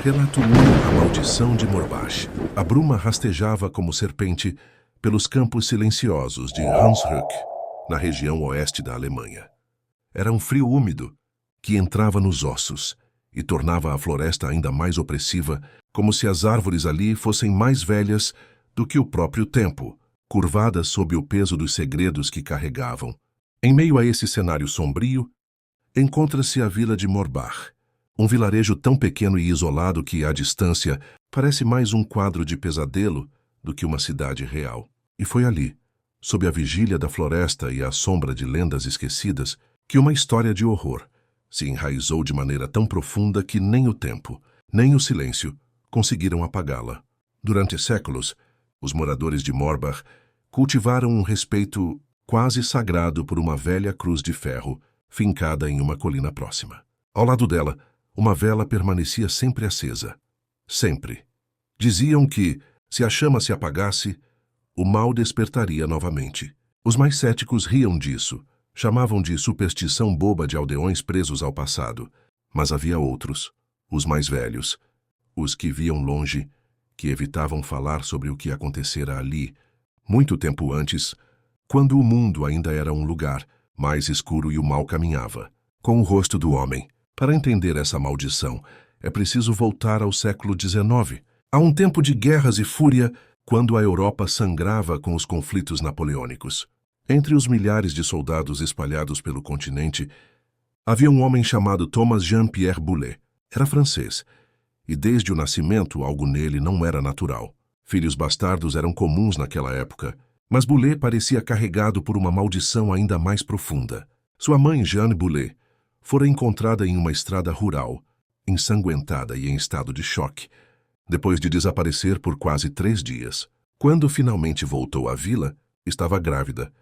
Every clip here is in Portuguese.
Relato 1: A Maldição de Morbach. A bruma rastejava como serpente pelos campos silenciosos de Hunsrück, na região oeste da Alemanha. Era um frio úmido que entrava nos ossos e tornava a floresta ainda mais opressiva, como se as árvores ali fossem mais velhas do que o próprio tempo, curvadas sob o peso dos segredos que carregavam. Em meio a esse cenário sombrio, encontra-se a vila de Morbach, um vilarejo tão pequeno e isolado que, à distância, parece mais um quadro de pesadelo do que uma cidade real. E foi ali, sob a vigília da floresta e à sombra de lendas esquecidas, que uma história de horror se enraizou de maneira tão profunda que nem o tempo, nem o silêncio conseguiram apagá-la. Durante séculos, os moradores de Morbach cultivaram um respeito quase sagrado por uma velha cruz de ferro fincada em uma colina próxima. Ao lado dela, uma vela permanecia sempre acesa. Sempre. Diziam que, se a chama se apagasse, o mal despertaria novamente. Os mais céticos riam disso, chamavam de superstição boba de aldeões presos ao passado. Mas havia outros, os mais velhos, os que viam longe, que evitavam falar sobre o que acontecera ali, muito tempo antes, quando o mundo ainda era um lugar mais escuro e o mal caminhava, com o rosto do homem. Para entender essa maldição, é preciso voltar ao século XIX, a um tempo de guerras e fúria, quando a Europa sangrava com os conflitos napoleônicos. Entre os milhares de soldados espalhados pelo continente, havia um homem chamado Thomas Jean-Pierre Boulet. Era francês, e desde o nascimento algo nele não era natural. Filhos bastardos eram comuns naquela época, mas Boulet parecia carregado por uma maldição ainda mais profunda. Sua mãe, Jeanne Boulet, fora encontrada em uma estrada rural, ensanguentada e em estado de choque, depois de desaparecer por quase 3 dias. Quando finalmente voltou à vila, estava grávida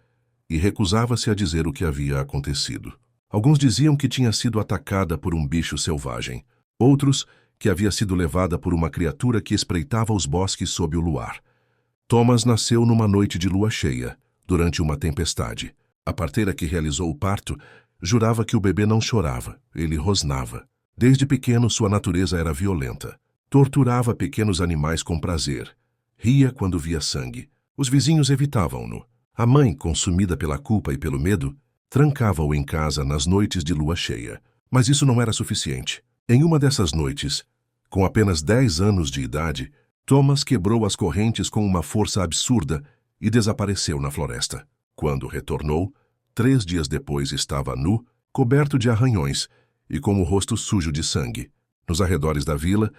e recusava-se a dizer o que havia acontecido. Alguns diziam que tinha sido atacada por um bicho selvagem, outros que havia sido levada por uma criatura que espreitava os bosques sob o luar. Thomas nasceu numa noite de lua cheia, durante uma tempestade. A parteira que realizou o parto jurava que o bebê não chorava, ele rosnava. Desde pequeno, sua natureza era violenta. Torturava pequenos animais com prazer. Ria quando via sangue. Os vizinhos evitavam-no. A mãe, consumida pela culpa e pelo medo, trancava-o em casa nas noites de lua cheia. Mas isso não era suficiente. Em uma dessas noites, com apenas 10 anos de idade, Thomas quebrou as correntes com uma força absurda e desapareceu na floresta. Quando retornou, 3 dias depois estava nu, coberto de arranhões e com o rosto sujo de sangue. Nos arredores da vila,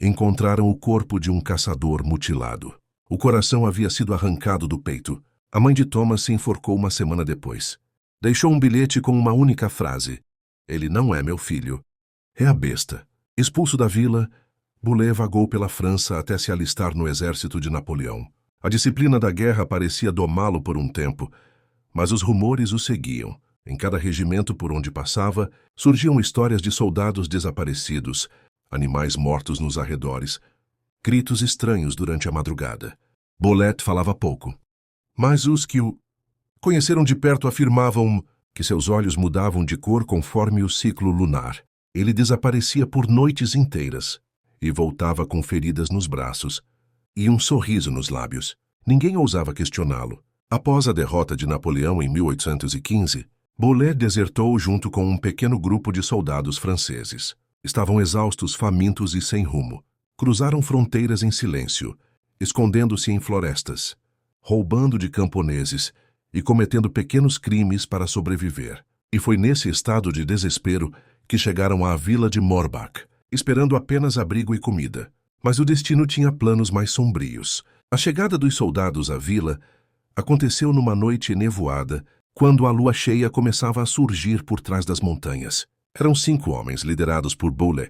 encontraram o corpo de um caçador mutilado. O coração havia sido arrancado do peito. A mãe de Thomas se enforcou uma semana depois. Deixou um bilhete com uma única frase: "Ele não é meu filho. É a besta." Expulso da vila, Boulet vagou pela França até se alistar no exército de Napoleão. A disciplina da guerra parecia domá-lo por um tempo, mas os rumores o seguiam. Em cada regimento por onde passava, surgiam histórias de soldados desaparecidos, animais mortos nos arredores, gritos estranhos durante a madrugada. Boulet falava pouco, mas os que o conheceram de perto afirmavam que seus olhos mudavam de cor conforme o ciclo lunar. Ele desaparecia por noites inteiras e voltava com feridas nos braços e um sorriso nos lábios. Ninguém ousava questioná-lo. Após a derrota de Napoleão em 1815, Boulet desertou junto com um pequeno grupo de soldados franceses. Estavam exaustos, famintos e sem rumo. Cruzaram fronteiras em silêncio, escondendo-se em florestas, roubando de camponeses e cometendo pequenos crimes para sobreviver. E foi nesse estado de desespero que chegaram à vila de Morbach, esperando apenas abrigo e comida. Mas o destino tinha planos mais sombrios. A chegada dos soldados à vila aconteceu numa noite nevoada, quando a lua cheia começava a surgir por trás das montanhas. Eram 5 homens, liderados por Boulet,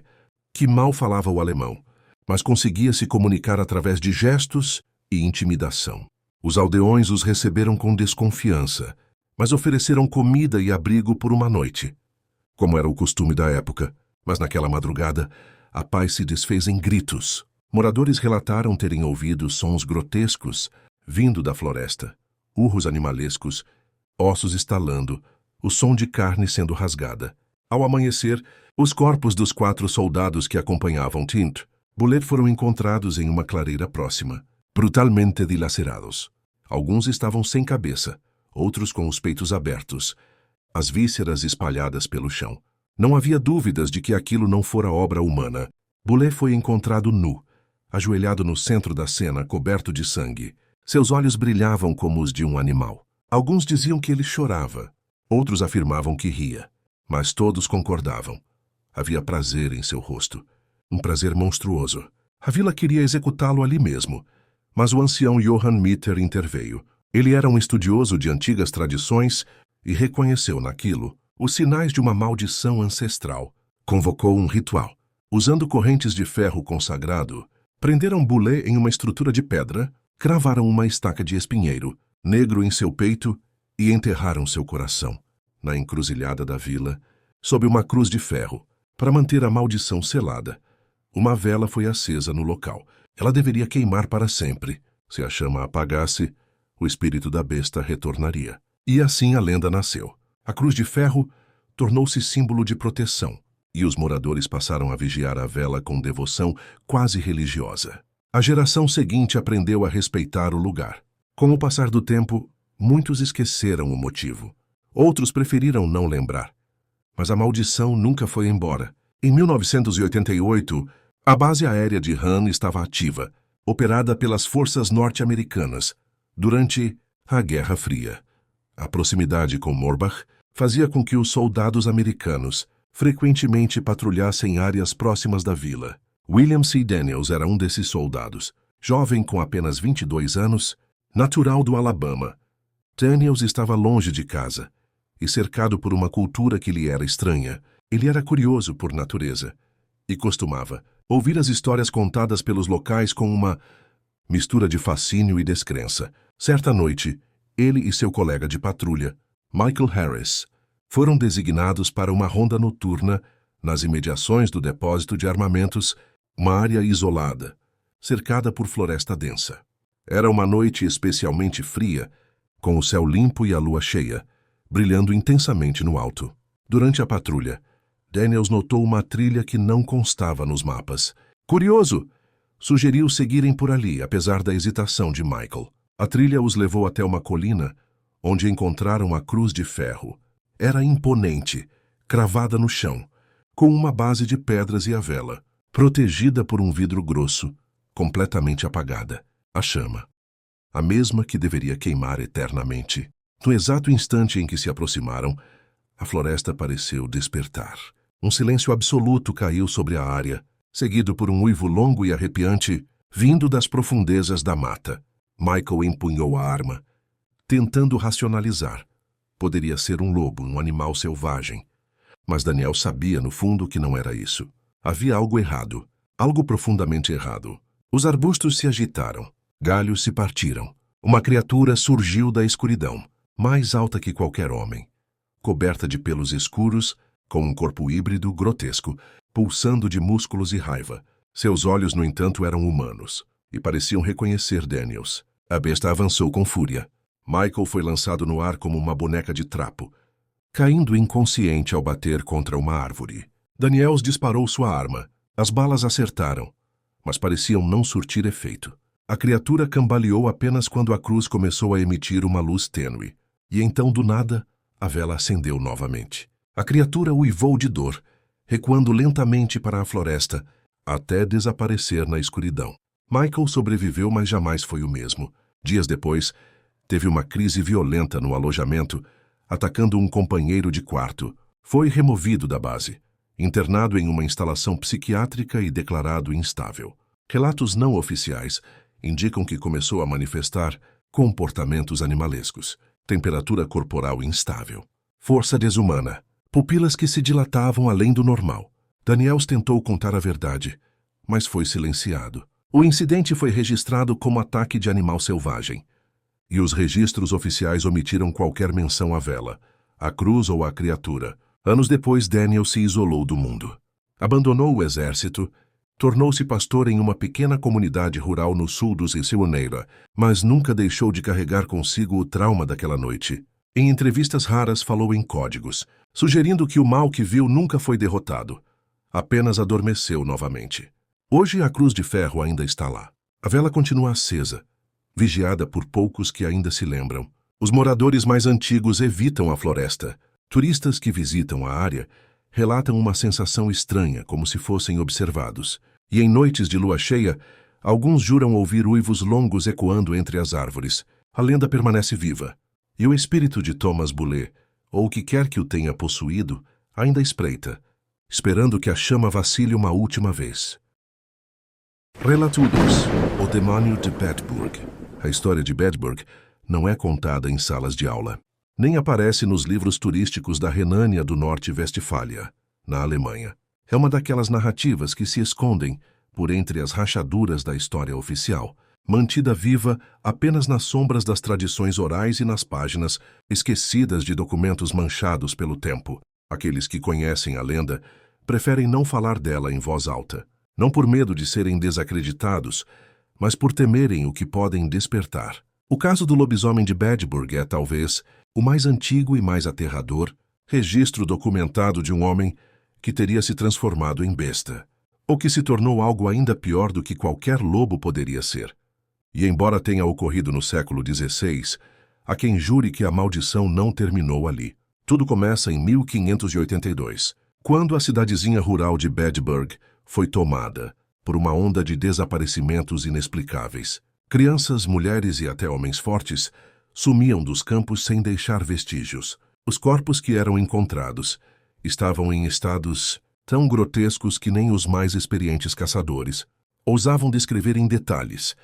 que mal falava o alemão, mas conseguia se comunicar através de gestos e intimidação. Os aldeões os receberam com desconfiança, mas ofereceram comida e abrigo por uma noite, como era o costume da época. Mas naquela madrugada, a paz se desfez em gritos. Moradores relataram terem ouvido sons grotescos vindo da floresta, urros animalescos, ossos estalando, o som de carne sendo rasgada. Ao amanhecer, os corpos dos 4 soldados que acompanhavam Tint Bullet foram encontrados em uma clareira próxima, brutalmente dilacerados. Alguns estavam sem cabeça, outros com os peitos abertos, as vísceras espalhadas pelo chão. Não havia dúvidas de que aquilo não fora obra humana. Bullet foi encontrado nu, ajoelhado no centro da cena, coberto de sangue. Seus olhos brilhavam como os de um animal. Alguns diziam que ele chorava, outros afirmavam que ria, mas todos concordavam. Havia prazer em seu rosto, um prazer monstruoso. A vila queria executá-lo ali mesmo, mas o ancião Johann Mitter interveio. Ele era um estudioso de antigas tradições e reconheceu naquilo os sinais de uma maldição ancestral. Convocou um ritual. Usando correntes de ferro consagrado, prenderam Bullet em uma estrutura de pedra, cravaram uma estaca de espinheiro, negro em seu peito, e enterraram seu coração, na encruzilhada da vila, sob uma cruz de ferro, para manter a maldição selada. Uma vela foi acesa no local. Ela deveria queimar para sempre. Se a chama apagasse, o espírito da besta retornaria. E assim a lenda nasceu. A cruz de ferro tornou-se símbolo de proteção, e os moradores passaram a vigiar a vela com devoção quase religiosa. A geração seguinte aprendeu a respeitar o lugar. Com o passar do tempo, muitos esqueceram o motivo. Outros preferiram não lembrar. Mas a maldição nunca foi embora. Em 1988, a base aérea de Han estava ativa, operada pelas forças norte-americanas, durante a Guerra Fria. A proximidade com Morbach fazia com que os soldados americanos frequentemente patrulhassem áreas próximas da vila. William C. Daniels era um desses soldados. Jovem com apenas 22 anos, natural do Alabama, Daniels estava longe de casa e cercado por uma cultura que lhe era estranha. Ele era curioso por natureza e costumava ouvir as histórias contadas pelos locais com uma mistura de fascínio e descrença. Certa noite, ele e seu colega de patrulha, Michael Harris, foram designados para uma ronda noturna nas imediações do depósito de armamentos, uma área isolada, cercada por floresta densa. Era uma noite especialmente fria, com o céu limpo e a lua cheia, brilhando intensamente no alto. Durante a patrulha, Daniels notou uma trilha que não constava nos mapas. Curioso, sugeriu seguirem por ali, apesar da hesitação de Michael. A trilha os levou até uma colina, onde encontraram a cruz de ferro. Era imponente, cravada no chão, com uma base de pedras e a vela, protegida por um vidro grosso, completamente apagada. A chama, a mesma que deveria queimar eternamente. No exato instante em que se aproximaram, a floresta pareceu despertar. Um silêncio absoluto caiu sobre a área, seguido por um uivo longo e arrepiante, vindo das profundezas da mata. Michael empunhou a arma, tentando racionalizar. Poderia ser um lobo, um animal selvagem. Mas Daniel sabia, no fundo, que não era isso. Havia algo errado, algo profundamente errado. Os arbustos se agitaram, galhos se partiram. Uma criatura surgiu da escuridão, mais alta que qualquer homem, coberta de pelos escuros, com um corpo híbrido grotesco, pulsando de músculos e raiva. Seus olhos, no entanto, eram humanos, e pareciam reconhecer Daniels. A besta avançou com fúria. Michael foi lançado no ar como uma boneca de trapo, caindo inconsciente ao bater contra uma árvore. Daniels disparou sua arma. As balas acertaram, mas pareciam não surtir efeito. A criatura cambaleou apenas quando a cruz começou a emitir uma luz tênue, e então, do nada, a vela acendeu novamente. A criatura uivou de dor, recuando lentamente para a floresta, até desaparecer na escuridão. Michael sobreviveu, mas jamais foi o mesmo. Dias depois, teve uma crise violenta no alojamento, atacando um companheiro de quarto. Foi removido da base, internado em uma instalação psiquiátrica e declarado instável. Relatos não oficiais indicam que começou a manifestar comportamentos animalescos, temperatura corporal instável, força desumana, pupilas que se dilatavam além do normal. Daniels tentou contar a verdade, mas foi silenciado. O incidente foi registrado como ataque de animal selvagem, e os registros oficiais omitiram qualquer menção à vela, à cruz ou à criatura. Anos depois, Daniel se isolou do mundo. Abandonou o exército, tornou-se pastor em uma pequena comunidade rural no sul dos Sioneira, mas nunca deixou de carregar consigo o trauma daquela noite. Em entrevistas raras falou em códigos, sugerindo que o mal que viu nunca foi derrotado, apenas adormeceu novamente. Hoje a cruz de ferro ainda está lá. A vela continua acesa, vigiada por poucos que ainda se lembram. Os moradores mais antigos evitam a floresta. Turistas que visitam a área relatam uma sensação estranha, como se fossem observados. E em noites de lua cheia, alguns juram ouvir uivos longos ecoando entre as árvores. A lenda permanece viva. E o espírito de Thomas Boulay, ou o que quer que o tenha possuído, ainda espreita, esperando que a chama vacile uma última vez. Relatudos, o demônio de Bedburg. A história de Bedburg não é contada em salas de aula, nem aparece nos livros turísticos da Renânia do Norte-Westfália, na Alemanha. É uma daquelas narrativas que se escondem por entre as rachaduras da história oficial, mantida viva apenas nas sombras das tradições orais e nas páginas esquecidas de documentos manchados pelo tempo. Aqueles que conhecem a lenda preferem não falar dela em voz alta, não por medo de serem desacreditados, mas por temerem o que podem despertar. O caso do lobisomem de Bedburg é, talvez, o mais antigo e mais aterrador registro documentado de um homem que teria se transformado em besta, ou que se tornou algo ainda pior do que qualquer lobo poderia ser. E embora tenha ocorrido no século XVI, há quem jure que a maldição não terminou ali. Tudo começa em 1582, quando a cidadezinha rural de Bedburg foi tomada por uma onda de desaparecimentos inexplicáveis. Crianças, mulheres e até homens fortes sumiam dos campos sem deixar vestígios. Os corpos que eram encontrados estavam em estados tão grotescos que nem os mais experientes caçadores ousavam descrever em detalhes.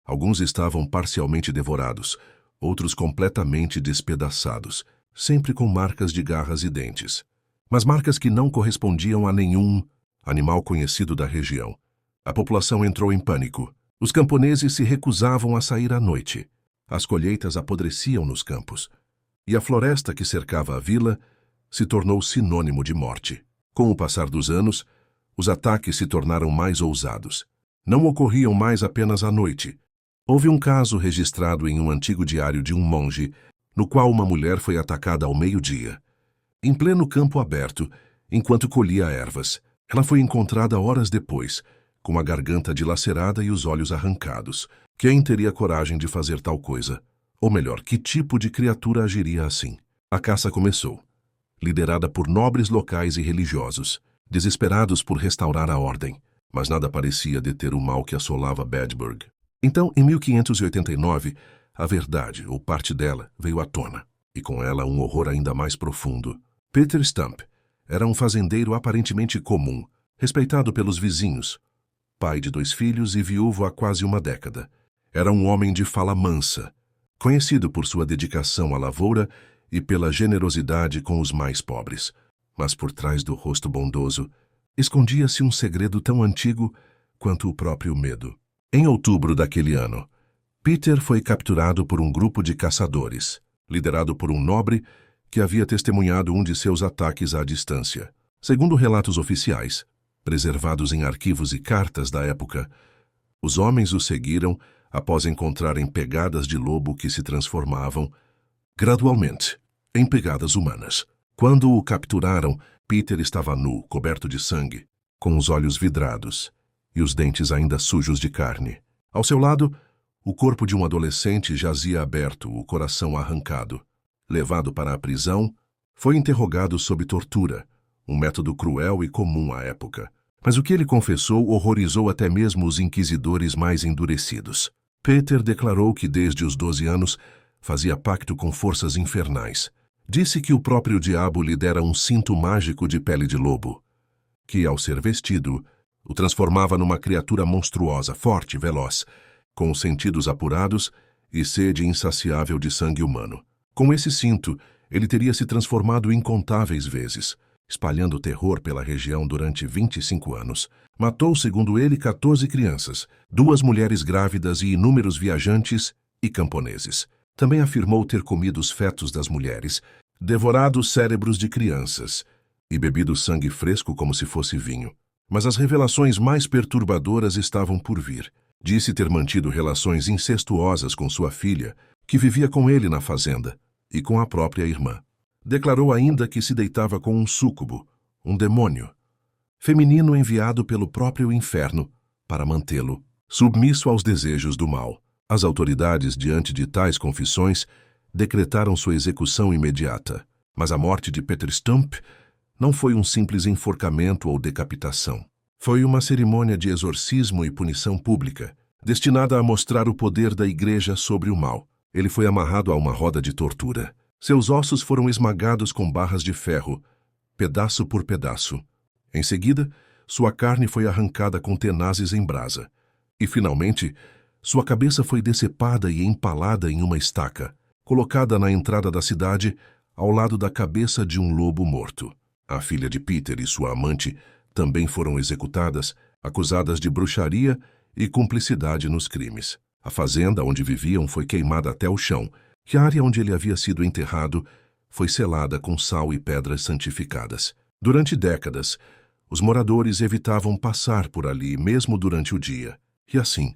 Alguns estavam parcialmente devorados, outros completamente despedaçados, sempre com marcas de garras e dentes. Mas marcas que não correspondiam a nenhum animal conhecido da região. A população entrou em pânico. Os camponeses se recusavam a sair à noite. As colheitas apodreciam nos campos. E a floresta que cercava a vila se tornou sinônimo de morte. Com o passar dos anos, os ataques se tornaram mais ousados. Não ocorriam mais apenas à noite. Houve um caso registrado em um antigo diário de um monge, no qual uma mulher foi atacada ao meio-dia. Em pleno campo aberto, enquanto colhia ervas, ela foi encontrada horas depois, com a garganta dilacerada e os olhos arrancados. Quem teria coragem de fazer tal coisa? Ou melhor, que tipo de criatura agiria assim? A caça começou, liderada por nobres locais e religiosos, desesperados por restaurar a ordem, mas nada parecia deter o mal que assolava Bedburg. Então, em 1589, a verdade, ou parte dela, veio à tona, e com ela um horror ainda mais profundo. Peter Stump era um fazendeiro aparentemente comum, respeitado pelos vizinhos, pai de 2 filhos e viúvo há quase uma década. Era um homem de fala mansa, conhecido por sua dedicação à lavoura e pela generosidade com os mais pobres. Mas por trás do rosto bondoso, escondia-se um segredo tão antigo quanto o próprio medo. Em outubro daquele ano, Peter foi capturado por um grupo de caçadores, liderado por um nobre que havia testemunhado um de seus ataques à distância. Segundo relatos oficiais, preservados em arquivos e cartas da época, os homens o seguiram após encontrarem pegadas de lobo que se transformavam, gradualmente, em pegadas humanas. Quando o capturaram, Peter estava nu, coberto de sangue, com os olhos vidrados e os dentes ainda sujos de carne. Ao seu lado, o corpo de um adolescente jazia aberto, o coração arrancado. Levado para a prisão, foi interrogado sob tortura, um método cruel e comum à época. Mas o que ele confessou horrorizou até mesmo os inquisidores mais endurecidos. Peter declarou que desde os 12 anos fazia pacto com forças infernais. Disse que o próprio diabo lhe dera um cinto mágico de pele de lobo, que, ao ser vestido, o transformava numa criatura monstruosa, forte, veloz, com os sentidos apurados e sede insaciável de sangue humano. Com esse cinto, ele teria se transformado incontáveis vezes, espalhando terror pela região durante 25 anos. Matou, segundo ele, 14 crianças, 2 mulheres grávidas e inúmeros viajantes e camponeses. Também afirmou ter comido os fetos das mulheres, devorado os cérebros de crianças e bebido sangue fresco como se fosse vinho. Mas as revelações mais perturbadoras estavam por vir. Disse ter mantido relações incestuosas com sua filha, que vivia com ele na fazenda, e com a própria irmã. Declarou ainda que se deitava com um súcubo, um demônio, feminino enviado pelo próprio inferno, para mantê-lo submisso aos desejos do mal. As autoridades, diante de tais confissões, decretaram sua execução imediata. Mas a morte de Peter Stump não foi um simples enforcamento ou decapitação. Foi uma cerimônia de exorcismo e punição pública, destinada a mostrar o poder da Igreja sobre o mal. Ele foi amarrado a uma roda de tortura. Seus ossos foram esmagados com barras de ferro, pedaço por pedaço. Em seguida, sua carne foi arrancada com tenazes em brasa. E, finalmente, sua cabeça foi decepada e empalada em uma estaca, colocada na entrada da cidade, ao lado da cabeça de um lobo morto. A filha de Peter e sua amante também foram executadas, acusadas de bruxaria e cumplicidade nos crimes. A fazenda onde viviam foi queimada até o chão, e a área onde ele havia sido enterrado foi selada com sal e pedras santificadas. Durante décadas, os moradores evitavam passar por ali, mesmo durante o dia. E assim,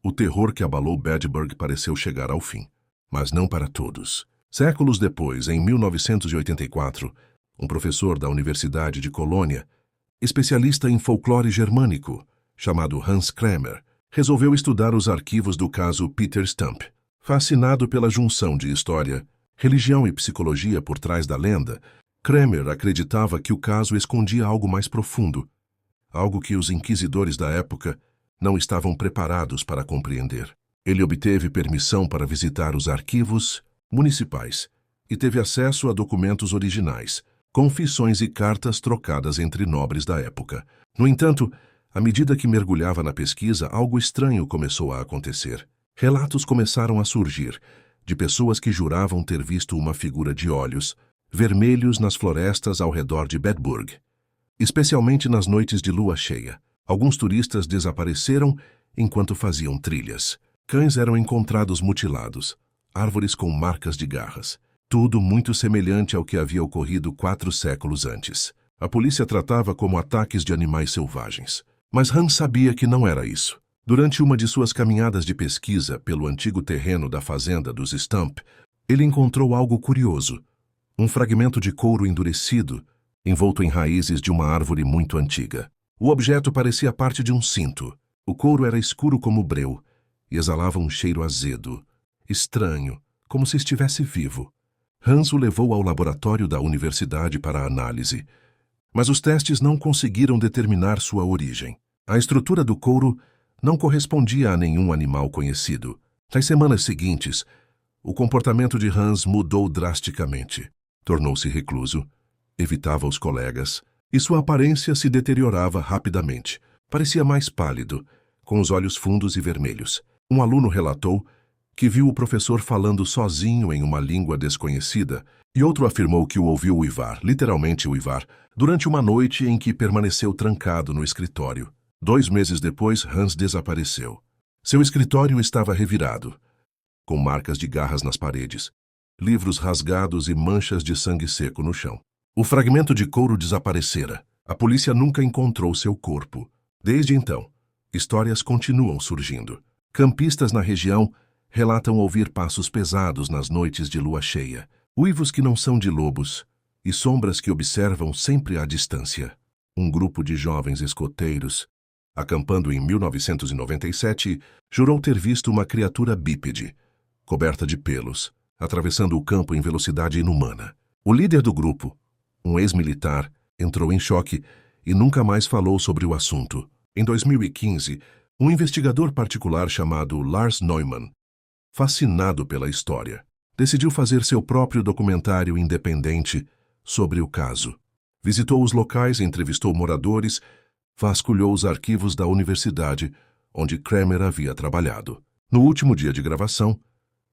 o terror que abalou Bedburg pareceu chegar ao fim. Mas não para todos. Séculos depois, em 1984, um professor da Universidade de Colônia, especialista em folclore germânico, chamado Hans Kremer, resolveu estudar os arquivos do caso Peter Stump. Fascinado pela junção de história, religião e psicologia por trás da lenda, Kremer acreditava que o caso escondia algo mais profundo, algo que os inquisidores da época não estavam preparados para compreender. Ele obteve permissão para visitar os arquivos municipais e teve acesso a documentos originais, confissões e cartas trocadas entre nobres da época. No entanto, à medida que mergulhava na pesquisa, algo estranho começou a acontecer. Relatos começaram a surgir de pessoas que juravam ter visto uma figura de olhos vermelhos nas florestas ao redor de Bedburg, especialmente nas noites de lua cheia. Alguns turistas desapareceram enquanto faziam trilhas. Cães eram encontrados mutilados, árvores com marcas de garras. Tudo muito semelhante ao que havia ocorrido 4 séculos antes. A polícia tratava como ataques de animais selvagens. Mas Hans sabia que não era isso. Durante uma de suas caminhadas de pesquisa pelo antigo terreno da fazenda dos Stump, ele encontrou algo curioso. Um fragmento de couro endurecido, envolto em raízes de uma árvore muito antiga. O objeto parecia parte de um cinto. O couro era escuro como breu e exalava um cheiro azedo, estranho, como se estivesse vivo. Hans o levou ao laboratório da universidade para a análise, mas os testes não conseguiram determinar sua origem. A estrutura do couro não correspondia a nenhum animal conhecido. Nas semanas seguintes, o comportamento de Hans mudou drasticamente. Tornou-se recluso, evitava os colegas, e sua aparência se deteriorava rapidamente. Parecia mais pálido, com os olhos fundos e vermelhos. Um aluno relatou que viu o professor falando sozinho em uma língua desconhecida, e outro afirmou que o ouviu uivar, literalmente uivar, durante uma noite em que permaneceu trancado no escritório. 2 meses depois, Hans desapareceu. Seu escritório estava revirado, com marcas de garras nas paredes, livros rasgados e manchas de sangue seco no chão. O fragmento de couro desaparecera. A polícia nunca encontrou seu corpo. Desde então, histórias continuam surgindo. Campistas na região relatam ouvir passos pesados nas noites de lua cheia, uivos que não são de lobos e sombras que observam sempre à distância. Um grupo de jovens escoteiros, acampando em 1997, jurou ter visto uma criatura bípede, coberta de pelos, atravessando o campo em velocidade inumana. O líder do grupo, um ex-militar, entrou em choque e nunca mais falou sobre o assunto. Em 2015, um investigador particular chamado Lars Neumann, fascinado pela história, decidiu fazer seu próprio documentário independente sobre o caso. Visitou os locais, entrevistou moradores, vasculhou os arquivos da universidade onde Kremer havia trabalhado. No último dia de gravação,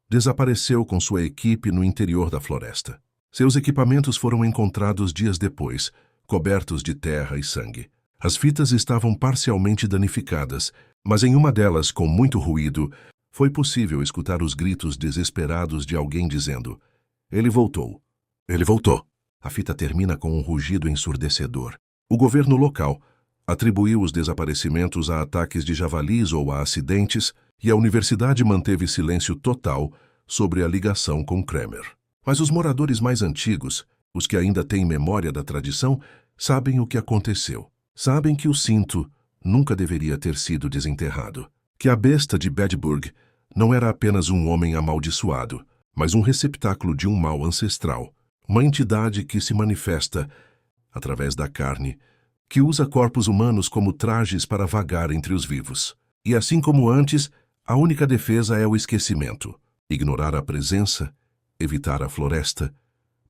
desapareceu com sua equipe no interior da floresta. Seus equipamentos foram encontrados dias depois, cobertos de terra e sangue. As fitas estavam parcialmente danificadas, mas em uma delas, com muito ruído, foi possível escutar os gritos desesperados de alguém dizendo: "Ele voltou! Ele voltou!" A fita termina com um rugido ensurdecedor. O governo local atribuiu os desaparecimentos a ataques de javalis ou a acidentes, e a universidade manteve silêncio total sobre a ligação com Kremer. Mas os moradores mais antigos, os que ainda têm memória da tradição, sabem o que aconteceu. Sabem que o cinto nunca deveria ter sido desenterrado. Que a besta de Bedburg não era apenas um homem amaldiçoado, mas um receptáculo de um mal ancestral, uma entidade que se manifesta através da carne, que usa corpos humanos como trajes para vagar entre os vivos. E assim como antes, a única defesa é o esquecimento. Ignorar a presença, evitar a floresta,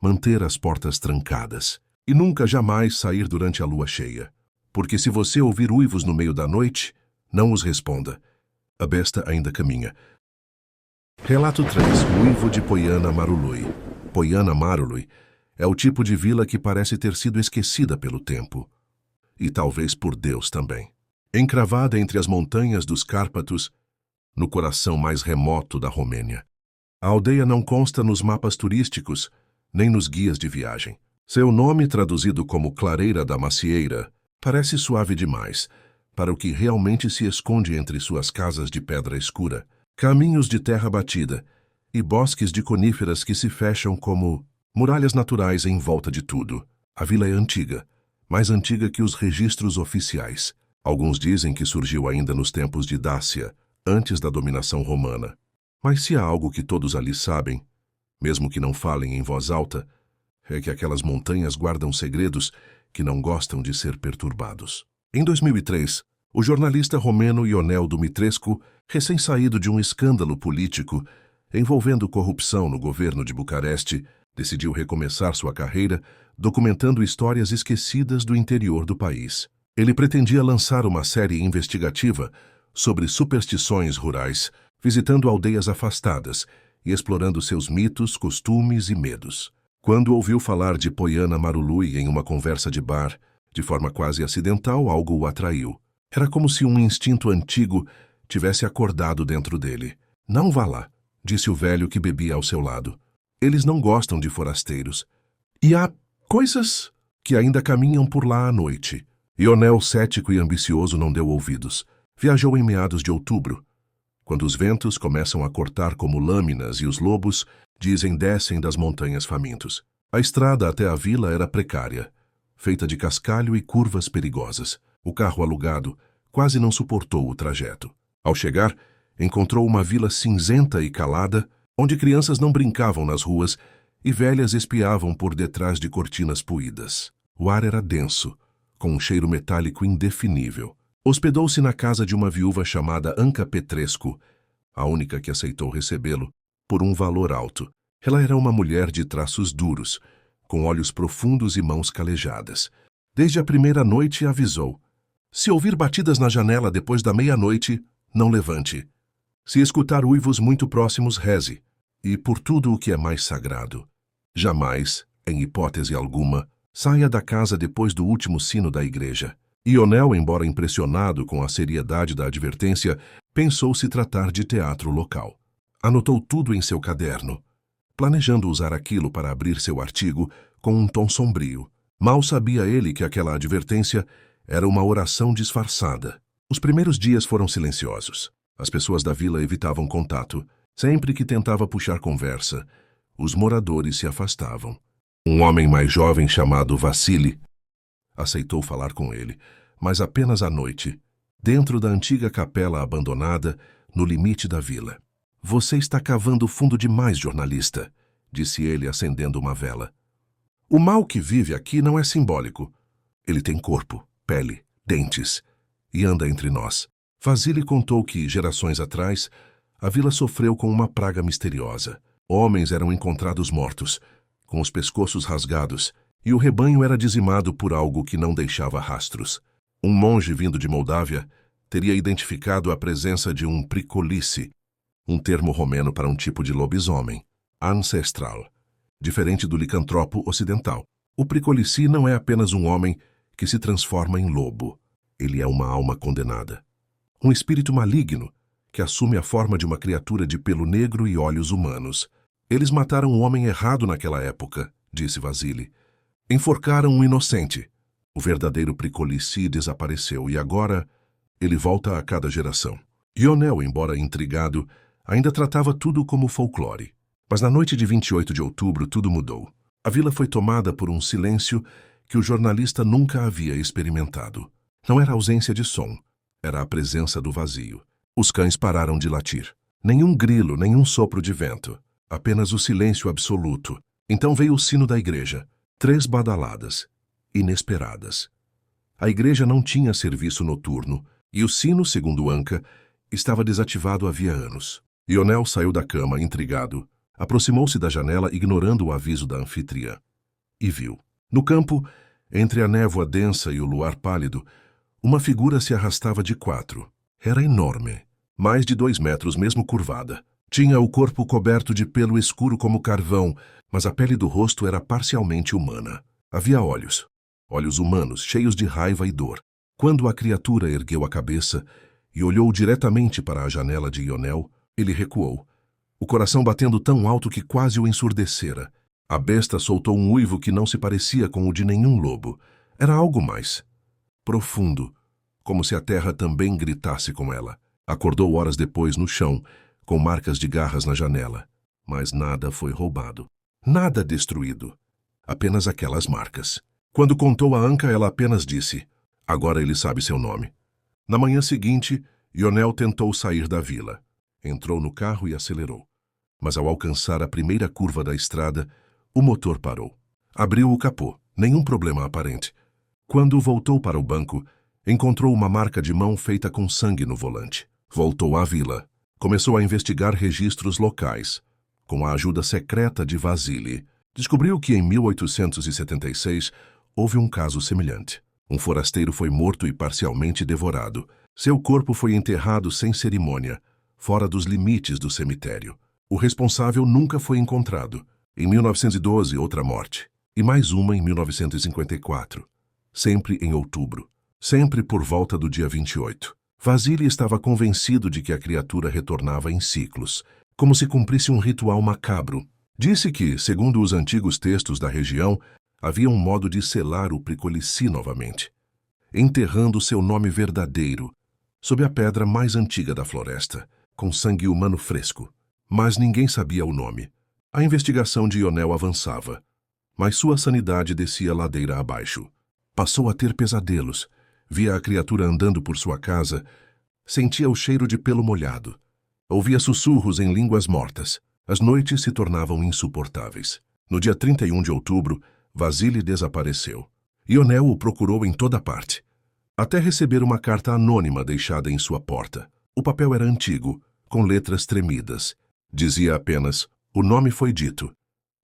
manter as portas trancadas e nunca jamais sair durante a lua cheia. Porque se você ouvir uivos no meio da noite, não os responda. A besta ainda caminha. Relato 3. O uivo de Poiana Marului. Poiana Marului é o tipo de vila que parece ter sido esquecida pelo tempo. E talvez por Deus também. Encravada entre as montanhas dos Cárpatos, no coração mais remoto da Romênia. A aldeia não consta nos mapas turísticos, nem nos guias de viagem. Seu nome, traduzido como Clareira da Macieira, parece suave demais para o que realmente se esconde entre suas casas de pedra escura, caminhos de terra batida e bosques de coníferas que se fecham como muralhas naturais em volta de tudo. A vila é antiga, mais antiga que os registros oficiais. Alguns dizem que surgiu ainda nos tempos de Dácia, antes da dominação romana. Mas se há algo que todos ali sabem, mesmo que não falem em voz alta, é que aquelas montanhas guardam segredos que não gostam de ser perturbados. Em 2003, o jornalista romeno Ionel Dumitrescu, recém-saído de um escândalo político envolvendo corrupção no governo de Bucareste, decidiu recomeçar sua carreira documentando histórias esquecidas do interior do país. Ele pretendia lançar uma série investigativa sobre superstições rurais, visitando aldeias afastadas e explorando seus mitos, costumes e medos. Quando ouviu falar de Poiana Marului em uma conversa de bar, de forma quase acidental, algo o atraiu. Era como se um instinto antigo tivesse acordado dentro dele. Não vá lá, disse o velho que bebia ao seu lado. Eles não gostam de forasteiros. E há coisas que ainda caminham por lá à noite. Ionel, cético e ambicioso, não deu ouvidos. Viajou em meados de outubro, quando os ventos começam a cortar como lâminas e os lobos, dizem, descem das montanhas famintos. A estrada até a vila era precária, feita de cascalho e curvas perigosas. O carro alugado quase não suportou o trajeto. Ao chegar, encontrou uma vila cinzenta e calada, onde crianças não brincavam nas ruas e velhas espiavam por detrás de cortinas puídas. O ar era denso, com um cheiro metálico indefinível. Hospedou-se na casa de uma viúva chamada Anca Petrescu, a única que aceitou recebê-lo, por um valor alto. Ela era uma mulher de traços duros, com olhos profundos e mãos calejadas. Desde a primeira noite avisou: se ouvir batidas na janela depois da meia-noite, não levante. Se escutar uivos muito próximos, reze. E por tudo o que é mais sagrado, jamais, em hipótese alguma, saia da casa depois do último sino da igreja. Ionel, embora impressionado com a seriedade da advertência, pensou se tratar de teatro local. Anotou tudo em seu caderno, planejando usar aquilo para abrir seu artigo com um tom sombrio. Mal sabia ele que aquela advertência era uma oração disfarçada. Os primeiros dias foram silenciosos. As pessoas da vila evitavam contato. Sempre que tentava puxar conversa, os moradores se afastavam. Um homem mais jovem chamado Vassili aceitou falar com ele, mas apenas à noite, dentro da antiga capela abandonada, no limite da vila. Você está cavando fundo demais, jornalista, disse ele acendendo uma vela. O mal que vive aqui não é simbólico. Ele tem corpo, pele, dentes e anda entre nós. Vassili contou que, gerações atrás, a vila sofreu com uma praga misteriosa. Homens eram encontrados mortos, com os pescoços rasgados, e o rebanho era dizimado por algo que não deixava rastros. Um monge vindo de Moldávia teria identificado a presença de um pricolice, um termo romeno para um tipo de lobisomem, ancestral, diferente do licantropo ocidental. O pricolice não é apenas um homem que se transforma em lobo. Ele é uma alma condenada. Um espírito maligno que assume a forma de uma criatura de pelo negro e olhos humanos. Eles mataram um homem errado naquela época, disse Vassili. Enforcaram um inocente. O verdadeiro pricolice desapareceu e agora ele volta a cada geração. Ionel, embora intrigado, ainda tratava tudo como folclore. Mas na noite de 28 de outubro tudo mudou. A vila foi tomada por um silêncio que o jornalista nunca havia experimentado. Não era a ausência de som, era a presença do vazio. Os cães pararam de latir. Nenhum grilo, nenhum sopro de vento. Apenas o silêncio absoluto. Então veio o sino da igreja. 3 badaladas. Inesperadas. A igreja não tinha serviço noturno, e o sino, segundo Anka, estava desativado havia anos. Ionel saiu da cama, intrigado. Aproximou-se da janela, ignorando o aviso da anfitriã. E viu. No campo, entre a névoa densa e o luar pálido, uma figura se arrastava de 4. Era enorme. Mais de 2 metros, mesmo curvada. Tinha o corpo coberto de pelo escuro como carvão, mas a pele do rosto era parcialmente humana. Havia olhos. Olhos humanos, cheios de raiva e dor. Quando a criatura ergueu a cabeça e olhou diretamente para a janela de Ionel, ele recuou, o coração batendo tão alto que quase o ensurdecera. A besta soltou um uivo que não se parecia com o de nenhum lobo. Era algo mais profundo, como se a terra também gritasse com ela. Acordou horas depois no chão, com marcas de garras na janela. Mas nada foi roubado. Nada destruído. Apenas aquelas marcas. Quando contou a Anka, ela apenas disse: "Agora ele sabe seu nome." Na manhã seguinte, Ionel tentou sair da vila. Entrou no carro e acelerou. Mas ao alcançar a primeira curva da estrada, o motor parou. Abriu o capô. Nenhum problema aparente. Quando voltou para o banco, encontrou uma marca de mão feita com sangue no volante. Voltou à vila. Começou a investigar registros locais. Com a ajuda secreta de Vasily, descobriu que em 1876 houve um caso semelhante. Um forasteiro foi morto e parcialmente devorado. Seu corpo foi enterrado sem cerimônia, fora dos limites do cemitério. O responsável nunca foi encontrado. Em 1912, outra morte. E mais uma em 1954. Sempre em outubro. Sempre por volta do dia 28. Vasily estava convencido de que a criatura retornava em ciclos, como se cumprisse um ritual macabro. Disse que, segundo os antigos textos da região, havia um modo de selar o Pricolici novamente, enterrando seu nome verdadeiro, sob a pedra mais antiga da floresta, com sangue humano fresco. Mas ninguém sabia o nome. A investigação de Ionel avançava, mas sua sanidade descia ladeira abaixo. Passou a ter pesadelos. Via a criatura andando por sua casa, sentia o cheiro de pelo molhado. Ouvia sussurros em línguas mortas. As noites se tornavam insuportáveis. No dia 31 de outubro, Vasily desapareceu. Ionel o procurou em toda parte, até receber uma carta anônima deixada em sua porta. O papel era antigo, com letras tremidas. Dizia apenas: "O nome foi dito.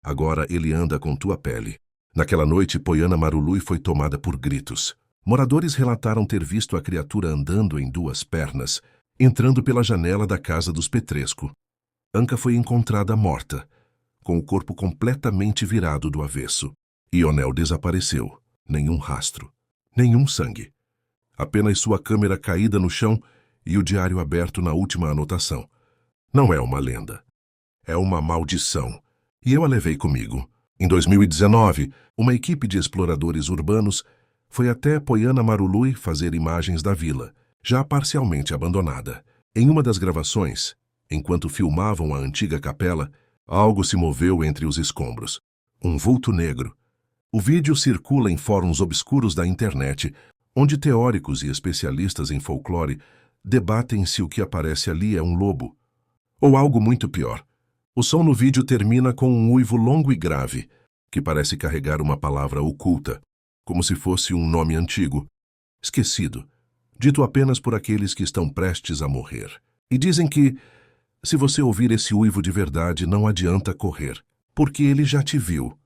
Agora ele anda com tua pele." Naquela noite, Poiana Marului foi tomada por gritos. Moradores relataram ter visto a criatura andando em 2 pernas, entrando pela janela da casa dos Petrescu. Anka foi encontrada morta, com o corpo completamente virado do avesso. Ionel desapareceu. Nenhum rastro. Nenhum sangue. Apenas sua câmera caída no chão e o diário aberto na última anotação. Não é uma lenda. É uma maldição. E eu a levei comigo. Em 2019, uma equipe de exploradores urbanos foi até Poiana Marului fazer imagens da vila, já parcialmente abandonada. Em uma das gravações, enquanto filmavam a antiga capela, algo se moveu entre os escombros. Um vulto negro. O vídeo circula em fóruns obscuros da internet, onde teóricos e especialistas em folclore debatem se o que aparece ali é um lobo ou algo muito pior. O som no vídeo termina com um uivo longo e grave, que parece carregar uma palavra oculta, como se fosse um nome antigo, esquecido, dito apenas por aqueles que estão prestes a morrer. E dizem que, se você ouvir esse uivo de verdade, não adianta correr, porque ele já te viu.